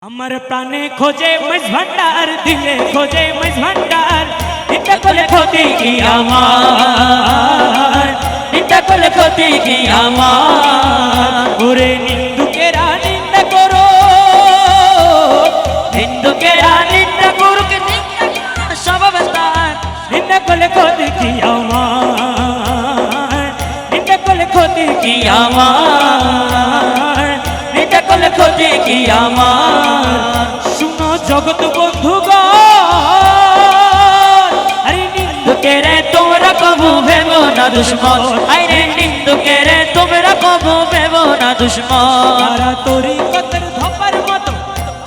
আমার প্রাণে খোঁজে মাঝ ভান্ডার, দিলে খোঁজে মাঝ ভান্ডার, নিন্দা করলে ক্ষতি কি আমার, নিন্দা করলে ক্ষতি কি আমার। ওরে নিন্দুকেরা নিন্দা করো, নিন্দুকেরা নিন্দা করুক, সব অবস্থান নিন্দা করলে ক্ষতি কি আমার, নিন্দা করলে ক্ষতি কি আমার, নিন্দা করলে ক্ষতি কি আমার। শুনো জগৎ বন্ধুগণ, আরে নিন্দুকেরে তোমরা কবু ভেবো না দুশ্মন, আরে নিন্দুকেরে তোমরা কবু ভেবো না দুশ্মন। তারা তরিকতের ধপার মতো,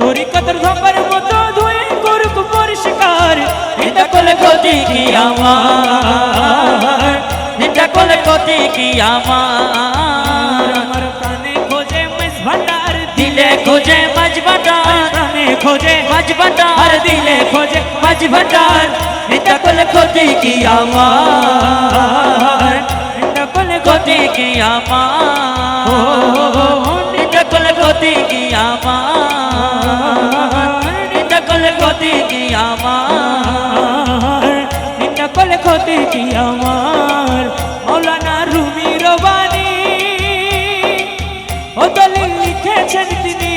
তরিকতের ধপার মতো ধুয়ে করুক পরিষ্কার, নিন্দা করলে ক্ষতি কি আমার, নিন্দা করলে ক্ষতি কি আমার। আমার প্রাণে খোঁজে মাঝ ভান্ডার, দিলে খোঁজে মাঝ ভান্ডার, প্রাণে খোঁজে মাঝ ভান্ডার, দিলে খোঁজে মাঝ ভান্ডার, নিন্দা করলে ক্ষতি কি আমার, নিন্দা করলে ক্ষতি কি আমার, নিন্দা করলে ক্ষতি কি আমার, নিন্দা করলে ক্ষতি কি আমার, নিন্দা করলে ক্ষতি কি আমার। মৌলানা রুমির বাণী ও দলিল লিখেছেন তিনি,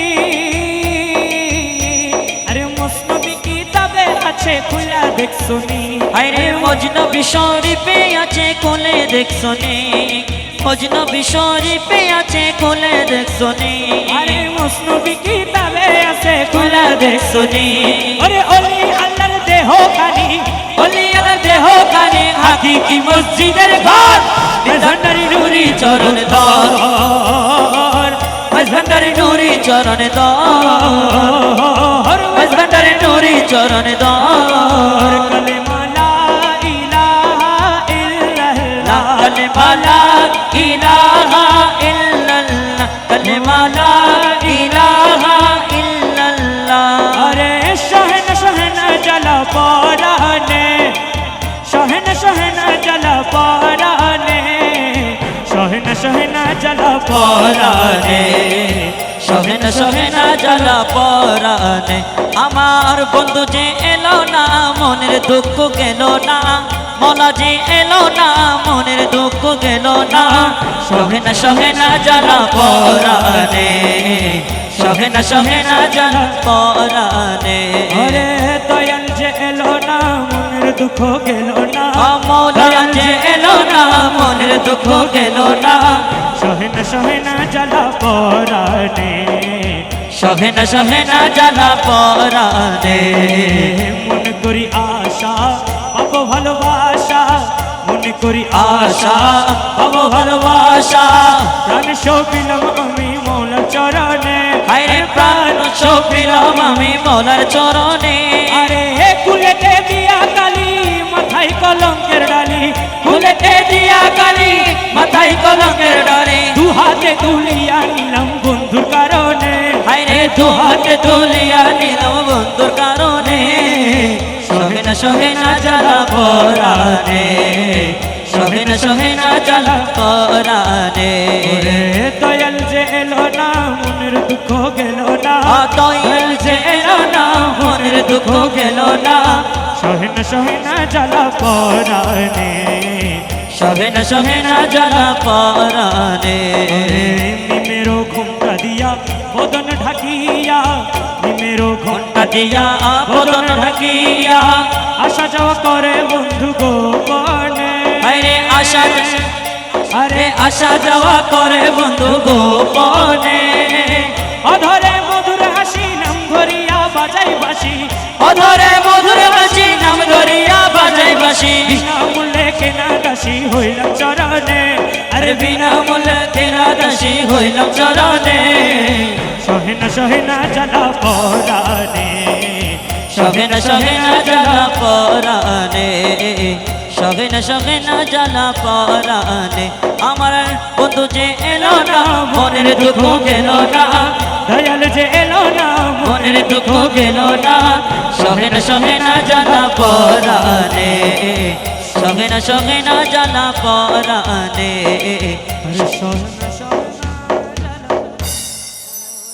আরে মসনবী কিতাবে আছে খুলে দেখছনি, আরে মজনবী শরীফে আছে খুলে দেখছনি, মজনবী শরীফে আছে খুলে দেখছনি, আরে মসনবী কিতাবে আছে খুলে দেখছনি। আরে ওলি আল্লাহর দেহ খানি, ওলি আল্লাহর দেহ খানি, হাকিকি মসজিদের ঘর, ভান্ডারি নুরি চরণ ধর, ভান্ডারি নুরি চরণ ধর, ভান্ডারি নুরি চরণ ধর। কালেমা লা ইলাহা ইল্লাল্লাহ, কালেমা লা ইলাহা ইল্লাল্লাহ, কালেমা লা ইলাহা ইল্লাল্লাহ। আরে শহন শহন জ্বালা পরানে, শহন শহন জ্বালা পরানে, শহন শহন জ্বালা পরানে, শহন শহন জ্বালা পরানে। আমার বন্ধু যে এলো না, মনের দুঃখ গেল না, মলা যে এলো না, মনের দুঃখ গেল না, শহন শহন জ্বালা পরানে, শহন শহন জ্বালা পরানে। আরে দয়াল যে এলো না, মনের দুঃখ গেল না, মৌলা যে এলো না, মনের দুঃখ গেল না, শহন শহন জ্বালা পরানে, শহন শহন জ্বালা পরানে। মনে করি আশা পাবো ভালোবাসা, মনে করি আশা পাবো ভালোবাসা, প্রাণ সপিলাম আমি মৌলার চরণে, আরে প্রাণ সপিলাম আমি মৌলার চরণে। আরে কুলেতে দিয়া কালি, মাথায় কলঙ্কের ডালি, কুলেতে দিয়া কালি, মাথায় কলঙ্কের ডালি, দু হাতে তুলিয়া নিলাম বন্ধুর কারণে, আরে দু হাতে তুলিয়া নিলাম বন্ধুর কারণে, শহন শহন জ্বালা পরানে, শহন শহন জ্বালা পরানে। দয়াল যে এলো না, মনের দুঃখ গেল না, দয়াল যে এলো না, মনের দুঃখ গেল না, শহন শহন জ্বালা পরানে, শহন শহন জ্বালা পরানে। মিমেরো ঘুমটা দিয়া বদন ঢাকিয়া, মিমেরো ঘন্টা দিয়া বদন ঢাকিয়া, আসা যাওয়া করে বন্ধু গোপনে, আরে আসা, আরে আসা যাওয়া করে বন্ধু গোপনে। অধরে মধুর হাসি নাম ধরিয়া বাজাই বাসি, অধরে মধুর হাসি নাম ধরিয়া বাজাই বাসি, বিনা মূল্যে কেনা দাসী হইলাম চরণে, আরে বিনা মূল্যে কেনা দাসী হইলাম চরণে, শহন শহন জ্বালা পরানে, শহন শহন জ্বালা পরানে, শহন শহন জ্বালা পরানে। আমার বন্ধু যে এলো না, মনের দুঃখ গেল না, দয়াল যে এলো না, মনের দুঃখ গেল না, শহন শহন জ্বালা পরানে, শহন শহন জ্বালা পরানে।